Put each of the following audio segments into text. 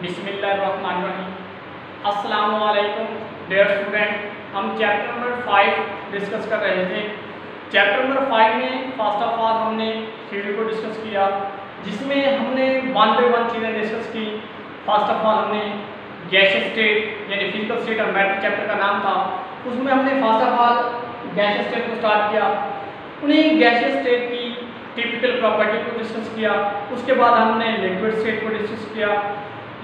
बिस्मिल्लाहिर्रहमानिर्रहीम। अस्सलाम वालेकुम डियर स्टूडेंट। हम चैप्टर नंबर 5 डिस्कस कर रहे थे। चैप्टर नंबर 5 में फर्स्ट ऑफ ऑल हमने थ्योरी को डिस्कस किया, जिसमें हमने वन बाय वन चीज़ें डिस्कस की। फर्स्ट ऑफ ऑल हमने गैसियस स्टेट यानी फिजिकल स्टेट और मैटर चैप्टर का नाम था, उसमें हमने first of all gaseous state को स्टार्ट किया। उन्हीं गैसियस स्टेट की टिपिकल प्रॉपर्टी को डिस्कस किया। उसके बाद हमने लिक्विड स्टेट को डिस्कस किया,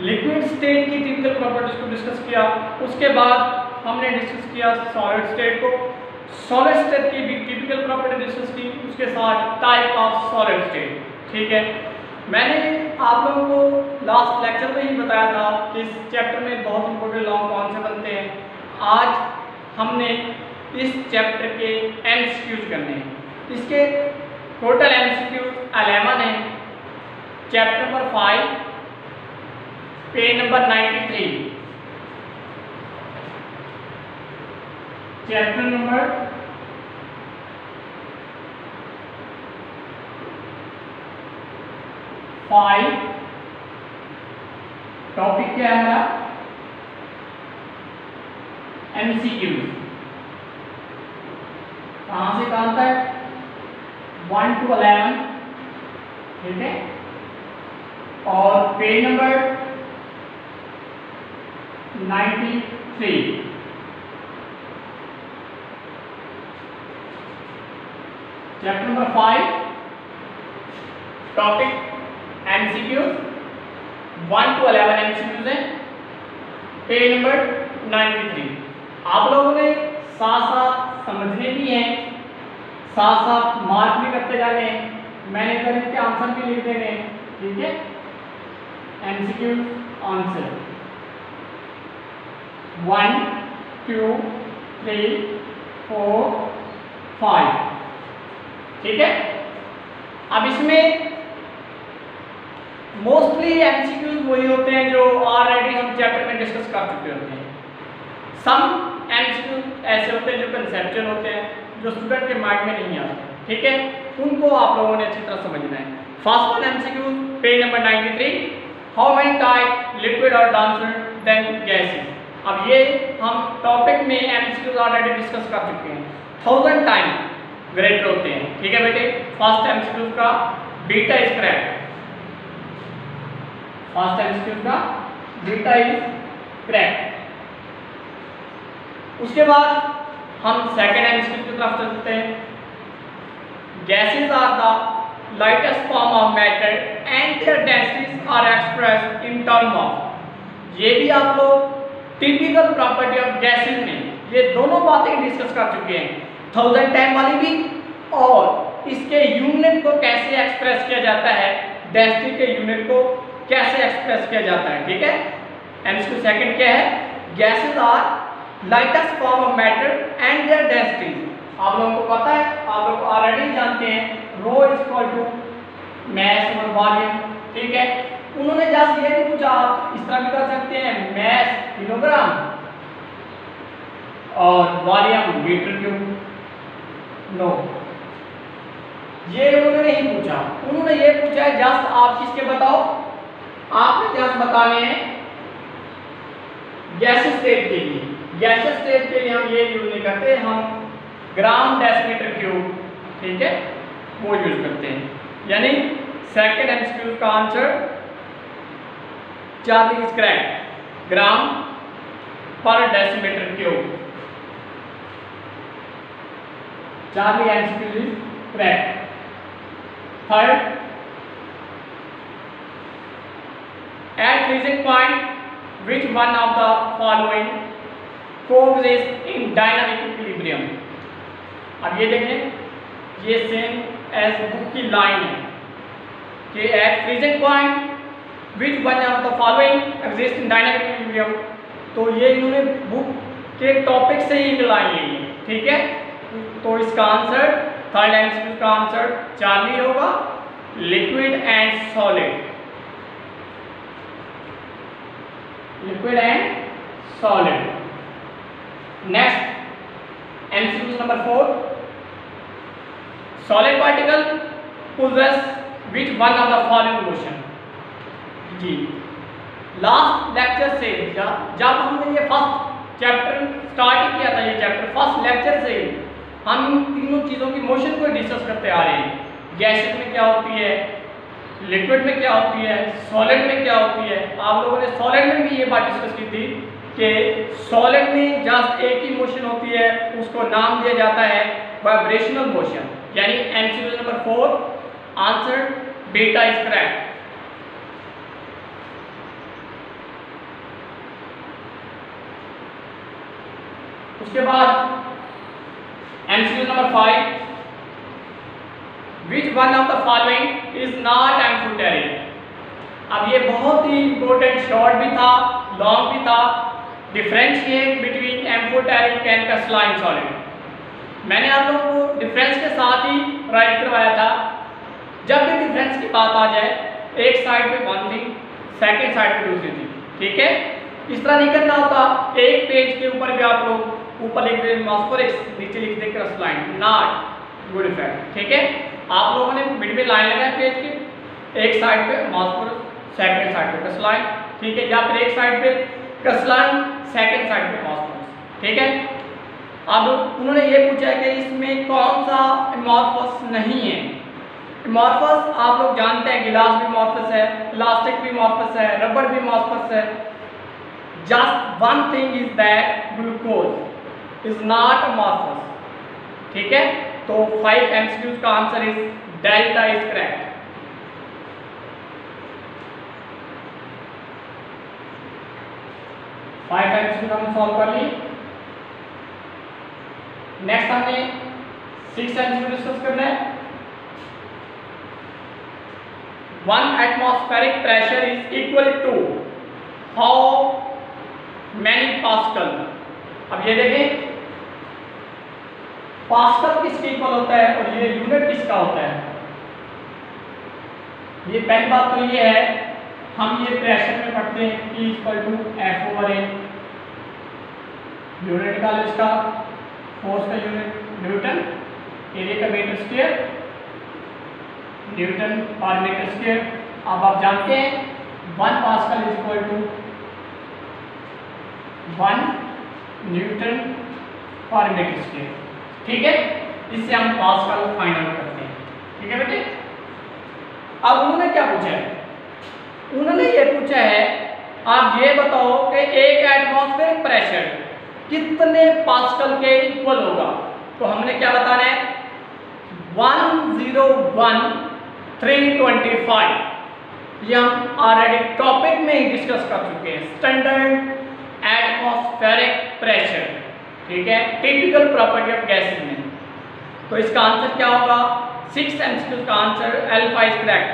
लिक्विड स्टेट की टिपिकल प्रॉपर्टीज को डिस्कस किया। उसके बाद हमने डिस्कस किया सॉलिड स्टेट को, सॉलिड स्टेट की भी टिपिकल प्रॉपर्टी डिस्कस की, उसके साथ टाइप ऑफ सॉलिड स्टेट। ठीक है, मैंने आप लोगों को लास्ट लेक्चर में ही बताया था कि इस चैप्टर में बहुत इंपॉर्टेंट लॉ कौन से बनते हैं। आज हमने इस चैप्टर के एमसीक्यूज करने हैं। इसके टोटल एमसीक्यूज 11 है। Chapter number 5 page number 93, chapter number 5, topic क्या है हमारा? एमसीक्यू। कहां से कहां तक? 1 to 11, ठीक है। और page number 93, chapter number 5, topic MCQ. 1 to 11 MCQs हैं, पेज नंबर 93। आप लोगों ने साथ साथ समझने भी हैं, साथ साथ मार्क भी करते जाने हैं। मैंने इधर इनके आंसर भी लिख देने हैं, ठीक है। एमसीक्यू आंसर 1 2 3 4 5, ठीक है। अब इसमें मोस्टली एमसीक्यूज वही होते हैं जो ऑलरेडी हम चैप्टर में डिस्कस कर चुके होते हैं। सम एमसीक्यूज ऐसे होते हैं जो कंसेप्चुअल होते हैं, जो स्टूडेंट के माइंड में नहीं आते, ठीक है। उनको आप लोगों ने अच्छी तरह समझना है। First one MCQ, page number 93, how many type liquid और डांसर देन गैसेस। अब ये हम टॉपिक में एमसीक्यूज ऑलरेडी डिस्कस कर चुके हैं। 1000 टाइम ग्रेटर होते हैं, ठीक है बेटे। फर्स्ट एमसीक्यू का beta is correct, first MCQ का बीटा इज करेक्ट। उसके बाद हम सेकेंड एमसीक्यू की तरफ चलते हैं। Gases are the lightest form of matter and their densities are expressed in term of. ये भी आप लोग टिपिकल प्रॉपर्टी ऑफ गैसेस में ये दोनों बातें डिस्कस कर चुके हैं, 1000 टाइम वाली भी, और इसके यूनिट को कैसे एक्सप्रेस किया जाता है, डेंसिटी के यूनिट को कैसे एक्सप्रेस किया जाता है, ठीक है। एमसीक्यू सेकंड क्या है? Gases are lightest form of matter and their densities. आप लोगों को पता है, आप लोग ऑलरेडी जानते हैं, रो इज इक्वल टू मैस और वॉल्यूम, ठीक है। उन्होंने जस्ट ये नहीं पूछा, आप इस तरह भी कर सकते हैं, मैस किलोग्राम और वॉल्यूम मीटर क्यूब। नो, ये उन्होंने नहीं पूछा। उन्होंने ये पूछा है जस्ट आप किसके बताओ, आपने जस्ट बताने हैं गैसियस स्टेट के लिए। गैसियस स्टेट के लिए हम ये यूज नहीं करते, हम ग्राम डेसीमीटर क्यूब, ठीक है, वो यूज करते हैं। यानी सेकंड एमसीक्यू का आंसर 40 इज करेक्ट, ग्राम पर decimetre cube. 40 MCQ is correct. Third, at freezing point which one of the following coexists in dynamic equilibrium। अब ये देखें, ये सेम एज बुक की लाइन है कि at freezing point which one of the following exists in dynamic equilibrium। तो ये इन्होंने बुक के टॉपिक से ही लाइन ली है, ठीक है। तो इसका आंसर थर्ड एमसीक्यू का आंसर 40 होगा, liquid and solid, liquid and solid. Next MCQ number 4, solid particle possess which one of the following motion। जी, लास्ट लेक्चर से जब हमने ये फर्स्ट चैप्टर स्टार्ट किया था, ये चैप्टर फर्स्ट लेक्चर से हम इन तीनों चीज़ों की मोशन को डिस्कस करते आ रहे हैं। गैसेज में क्या होती है, लिक्विड में क्या होती है, सॉलिड में क्या होती है। आप लोगों ने सॉलिड में भी ये बात डिस्कस की थी कि सॉलिड में जस्ट एक ही मोशन होती है, उसको नाम दिया जाता है वाइब्रेशनल मोशन। यानी MCQ number 4 answer beta is correct. उसके बाद MCQ number 5 which one of the following is not amphoteric. अब ये बहुत ही इंपॉर्टेंट, शॉर्ट भी था, लॉन्ग भी था। Differentiate between amphoteric and crystalline solid. मैंने आप लोगों को डिफरेंस के साथ ही राइट करवाया था। जब भी डिफरेंस की बात आ जाए, एक साइड पे वन थिंग, सेकंड साइड पे दूसरी थिंग, ठीक है। इस तरह नहीं करना होता। एक पेज के ऊपर भी आप लोग ऊपर लिख दे मॉस्फोरिक्स, नीचे लिख दे क्रिस्टलाइन, नॉट गुड इफेक्ट, ठीक है। आप लोगों ने मिड में लाइन लगाए पेज के, एक साइड पे मॉस्फोरिक्स, सेकंड साइड पे क्रिस्टलाइन, ठीक है, या फिर एक साइड पे क्रिस्टलाइन, सेकंड साइड पे मॉस्फोरिक्स, ठीक है। अब उन्होंने ये पूछा कि इसमें कौन सा एमॉर्फस नहीं है। एमॉर्फस आप लोग जानते हैं, गिलास भी एमॉर्फस है, प्लास्टिक भी एमॉर्फस है, रबर भी एमॉर्फस है। Just one thing is that glucose is not amorphous, ठीक है। तो 5 एमसीक्यूज का answer is delta is correct. Five MCQ हमने सॉल्व कर ली। नेक्स्ट हमने 6 एमसीक्यू डिस्कस करना है। 1 atmospheric pressure is equal to how many pascal. अब ये देखें, पास्कल किसके इक्वल होता है और ये यूनिट किसका होता है। ये पहली बात तो ये है, हम ये प्रेशर में पढ़ते हैं P equal to F/A। Unit निकालो इसका, फोर्स का यूनिट न्यूटन, एरिया का मीटर स्क्वायर, न्यूटन पर मीटर स्क्वायर। अब आप जानते हैं 1 pascal is equal to 1 newton पर मीटर स्क्वायर, ठीक है। इससे हम पास्कल फाइंड आउट करते हैं, ठीक है बेटे। अब उन्होंने क्या पूछा है, उन्होंने ये पूछा है आप ये बताओ कि एक एटमॉस्फेरिक प्रेशर कितने पास्कल के इक्वल होगा। तो हमने क्या बताना है, 101,325। ये हम ऑलरेडी टॉपिक में ही डिस्कस कर चुके हैं, स्टैंडर्ड एटमॉस्फेरिक प्रेशर, ठीक है, टिपिकल प्रॉपर्टी ऑफ गैसेस में। तो इसका आंसर क्या होगा, 6 एमसीक्यू का answer alpha is correct.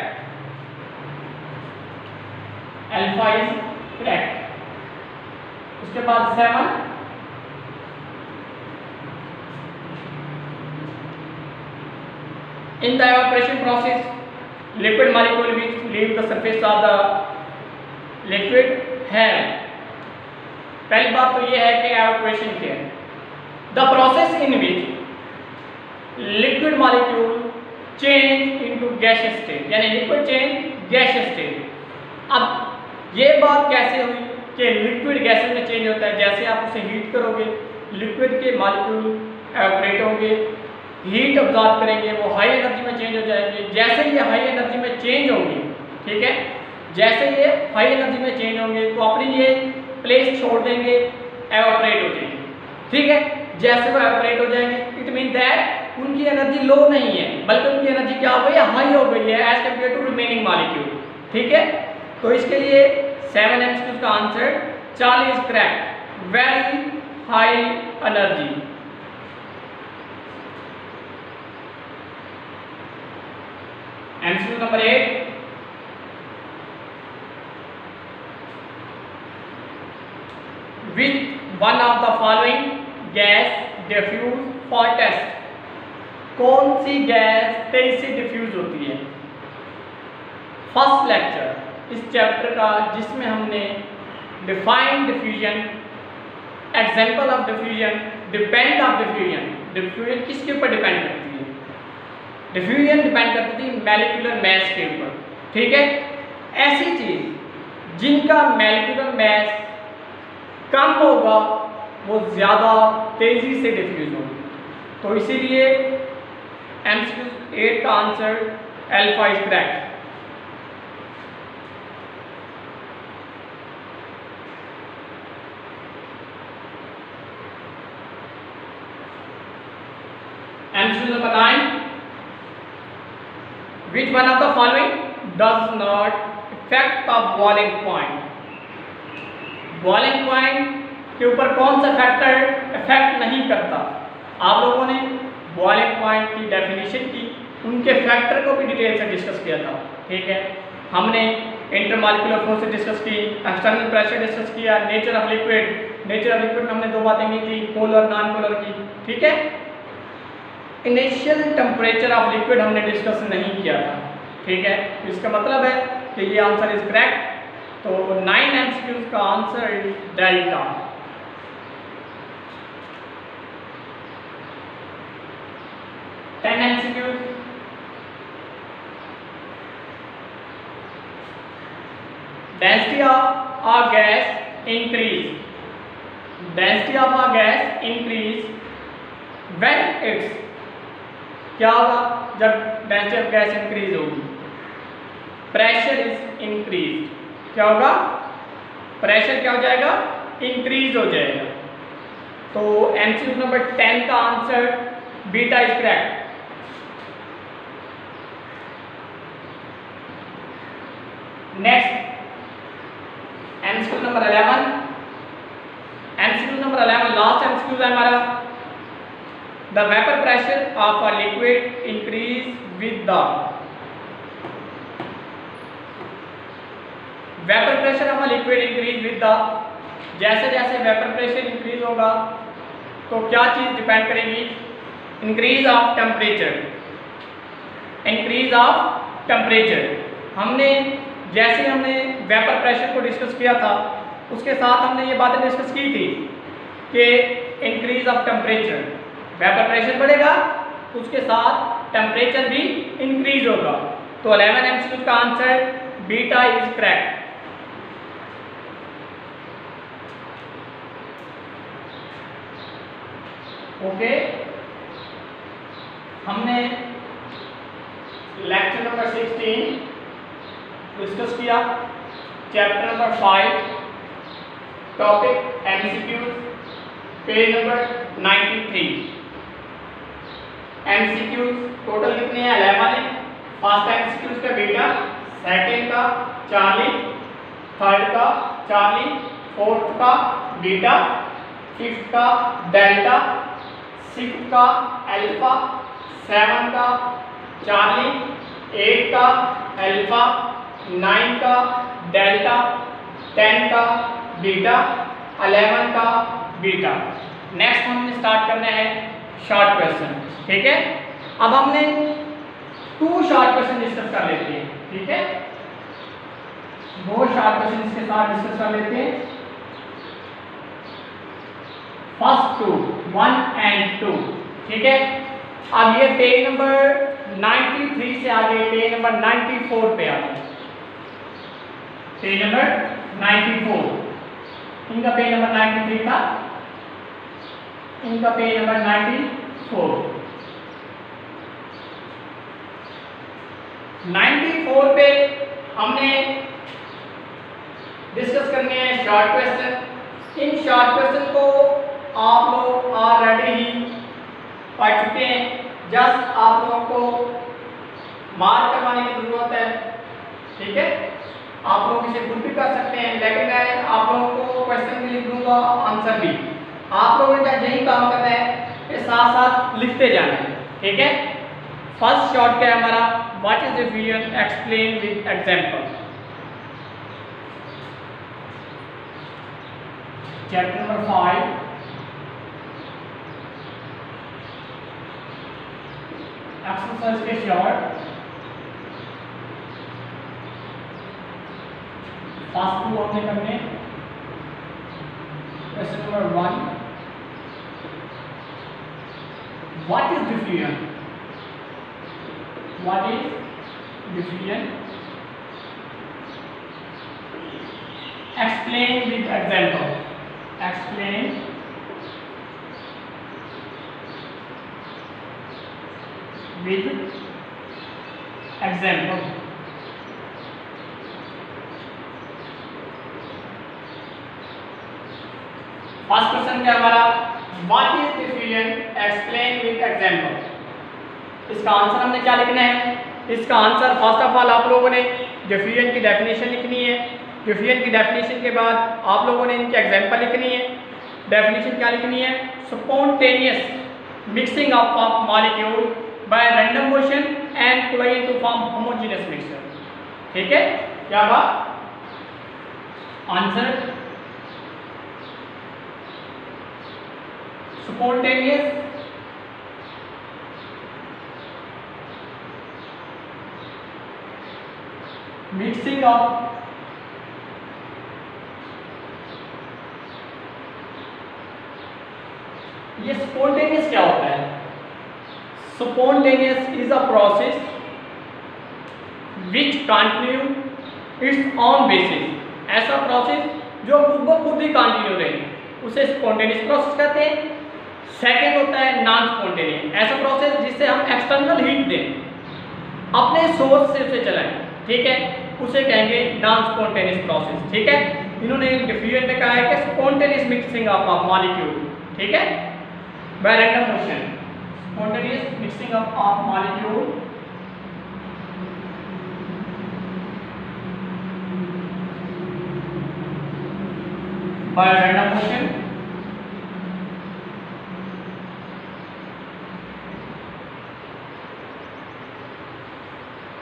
Alpha is correct. उसके बाद 7 in the evaporation process liquid molecule which leave the surface of the liquid have। पहली बात तो ये है कि evaporation क्या है, the process in which liquid molecule change into gaseous state, यानी liquid change gaseous state। अब ये बात कैसे हुई कि लिक्विड गैसेस में चेंज होता है, जैसे आप उसे हीट करोगे लिक्विड के मॉलिक्यूल एवापोरेट होंगे, हीट अब्जॉर्ब करेंगे, वो हाई एनर्जी में चेंज हो जाएंगे। जैसे ये हाई एनर्जी में चेंज होंगे, ठीक है, जैसे ये हाई एनर्जी में चेंज होंगे तो अपनी ये प्लेस छोड़ देंगे, एवापोरेट हो जाएंगे, ठीक है। जैसे वो एवापोरेट हो जाएंगे इट मीन दैट उनकी एनर्जी लो नहीं है, बल्कि उनकी एनर्जी क्या हो गई है, हाई हो गई है as compared to remaining molecule, ठीक है। तो इसके लिए 7 एमसीक्यू का answer 40 correct, very high energy. MCQ number 8, which one of the following gas diffuse fastest. कौन सी गैस तेज से डिफ्यूज होती है। फर्स्ट लेक्चर इस चैप्टर का जिसमें हमने define diffusion, example of diffusion, depend of diffusion. Diffusion किसके ऊपर डिपेंड करती है, डिफ्यूजन डिपेंड करती थी मॉलिक्यूलर मास के ऊपर, ठीक है। ऐसी चीज जिनका मॉलिक्यूलर मैस कम होगा वो ज़्यादा तेज़ी से डिफ्यूज होगी। तो इसीलिए MCQ 8 का answer alpha is correct. MCQ number 9, which one of the following does not affect the boiling point? Boiling point के ऊपर कौन सा फैक्टर इफेक्ट नहीं करता? आप लोगों ने बॉइलिंग पॉइंट की डेफिनेशन की, उनके फैक्टर को भी डिटेल से डिस्कस किया था। ठीक है, हमने इंटरमॉलिक्यूलर फोर्स डिस्कस की, एक्सटर्नल प्रेशर डिस्कस किया, नेचर ऑफ लिक्विड में हमने दो बातें की थी, पोलर नॉन पोलर की। ठीक है, इनिशियल टेम्परेचर ऑफ लिक्विड हमने डिस्कस नहीं किया था। ठीक है, इसका मतलब है कि ये आंसर इज करेक्ट। तो 9 MCQs का answer is delta. MCQs, density of a gas increase when its, क्या होगा जब डेंसिटी ऑफ गैस इंक्रीज होगी? Pressure is increase. क्या होगा? प्रेशर क्या हो जाएगा? इंक्रीज हो जाएगा। तो MCQ नंबर 10 का answer beta is correct. Next MCQ number 11, last MCQ है हमारा। The vapour pressure of a liquid increase with the, vapour pressure of a liquid increase with the, जैसे जैसे वेपर प्रेशर इंक्रीज होगा तो क्या चीज depend करेगी? Increase of temperature. हमने वेपर प्रेशर को डिस्कस किया था, उसके साथ हमने ये बातें डिस्कस की थी कि increase of temperature, vapour pressure बढ़ेगा उसके साथ टेम्परेचर भी इंक्रीज होगा। तो 11 MCQ का answer beta is correct. Okay, हमने लेक्चर नंबर 16 डिस्कस किया, chapter number 5, topic MCQ, page number 93। MCQ total कितने हैं? 11 है। फर्स्ट MCQ का बीटा, सेकंड का 40, थर्ड का 40, फोर्थ का बीटा, फिफ्थ का डेल्टा, सिक्स का अल्फा, 7 का 40, 8 का अल्फा, 9 का डेल्टा, 10 का बीटा, 11 का बीटा। नेक्स्ट हमने स्टार्ट करना है शॉर्ट क्वेश्चन। ठीक है, अब हमने 2 शॉर्ट क्वेश्चन डिस्कस कर लेते हैं। ठीक है, 2 शॉर्ट क्वेश्चन इसके साथ डिस्कस कर लेते हैं। First 2, 1 and 2। ठीक है, अब ये पेज नंबर 93 से आगे पेज नंबर 94 पे आ गए। पेज नंबर 94, इनका पेज नंबर 93 था, इनका पेज नंबर 94। 94 पे हमने डिस्कस करने हैं short question. In short question को आप लोग ऑलरेडी ही पढ़ चुके हैं, जस्ट आप लोगों को मार्क करवाने की जरूरत है। ठीक है, आप लोग इसे खुद भी कर सकते हैं, लेकिन मैं आप लोगों को क्वेश्चन भी लिख दूंगा, आंसर भी। आप लोगों ने यही काम करना है कि साथ साथ लिखते जाना है। ठीक है, फर्स्ट शॉर्ट क्या है हमारा? What is diffusion, explain with example. Chapter number 5, exercise के शॉर्ट। फर्स्ट 2 हमने करने। Question number 1, what is diffusion? What is diffusion? Explain with example, explain with example. First question क्या हमारा, what is diffusion, explain with example. इसका answer हमने क्या लिखना है, इसका आंसर फर्स्ट ऑफ ऑल आप लोगों ने डिफिजन की डेफिनेशन लिखनी है। डिफिजन की डेफिनेशन के बाद आप लोगों ने इनकी एग्जाम्पल लिखनी है। डेफिनेशन क्या लिखनी है, spontaneous mixing of molecule by random motion and colliding to form homogeneous mixture. ठीक है, क्या बात, आंसर spontaneous mixing of ये spontaneous क्या होता है, spontaneous is a process which continue its own basis। ऐसा प्रोसेस जो खुद ब खुद ही कंटिन्यू रहे उसे स्पॉन्टेनियस प्रोसेस कहते हैं। सेकेंड होता है नॉन स्पॉन्टेनियस, ऐसा प्रोसेस जिससे हम एक्सटर्नल हीट दें, अपने सोर्स से उसे चलाएं, ठीक है, उसे कहेंगे नॉन स्पॉन्टेनियस प्रोसेस। ठीक है, इन्होंने डिफिजन में कहा है कि स्पॉन्टेनियस मिक्सिंग ऑफ मॉलिक्यूल, ठीक है, bye random motion, spontaneous mixing of molecule by random motion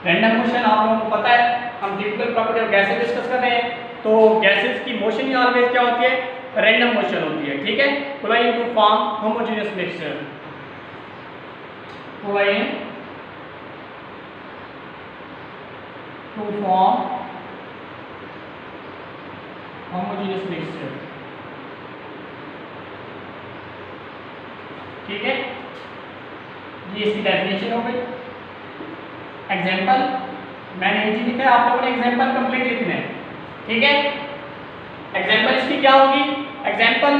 random motion आप लोगों को पता है, हम typical property of gases discuss कर रहे हैं, तो गैसेस की मोशन ही ऑलवेज क्या होती है, रैंडम मोशन होती है। ठीक है, colliding to form homogeneous mixture, colliding to form homogeneous mixture. ठीक है, ये इसकी डेफिनेशन हो गई। एग्जाम्पल मैंने नीचे लिखा है, आप लोगों ने एग्जाम्पल कंप्लीट लिखना है। ठीक है, एग्जाम्पल इसकी क्या होगी, example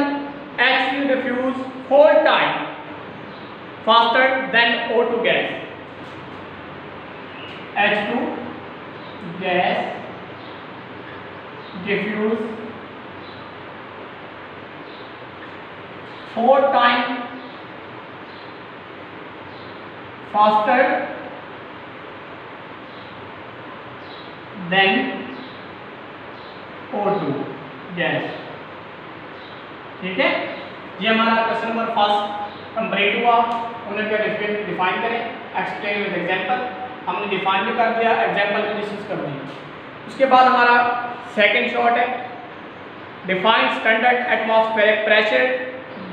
H2 diffuse 4 time faster than O2 gas. H2 gas diffuse 4 time faster than O2 gas. ठीक है, ये हमारा क्वेश्चन नंबर फर्स्ट कंप्लीट हुआ। उन्होंने क्या डिफाइन करें, एक्सप्लेन विद एग्जांपल, हमने डिफाइन भी कर दिया, एग्जांपल भी डिस्कस कर दिया। उसके बाद हमारा सेकंड शॉर्ट है, define standard atmospheric pressure,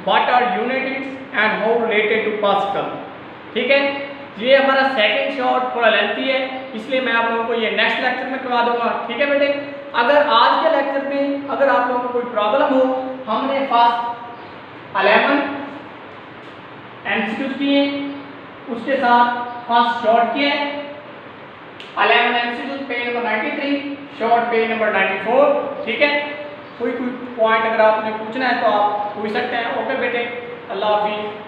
what are units and how related to pascal. ठीक है, ये हमारा सेकंड शॉर्ट थोड़ा लेंथी है, इसलिए मैं आप लोगों को ये नेक्स्ट लेक्चर में करवा दूंगा। ठीक है बेटे, अगर आज के लेक्चर में अगर आप लोगों को कोई प्रॉब्लम हो, हमने फर्स्ट 11 एमसीक्यूज किए, उसके साथ फर्स्ट शॉर्ट किए 11 MCQs, page number 93, short page number 94। ठीक है, कोई पॉइंट अगर आपने पूछना है तो आप पूछ सकते हैं। ओके बेटे, अल्लाह हाफिज़।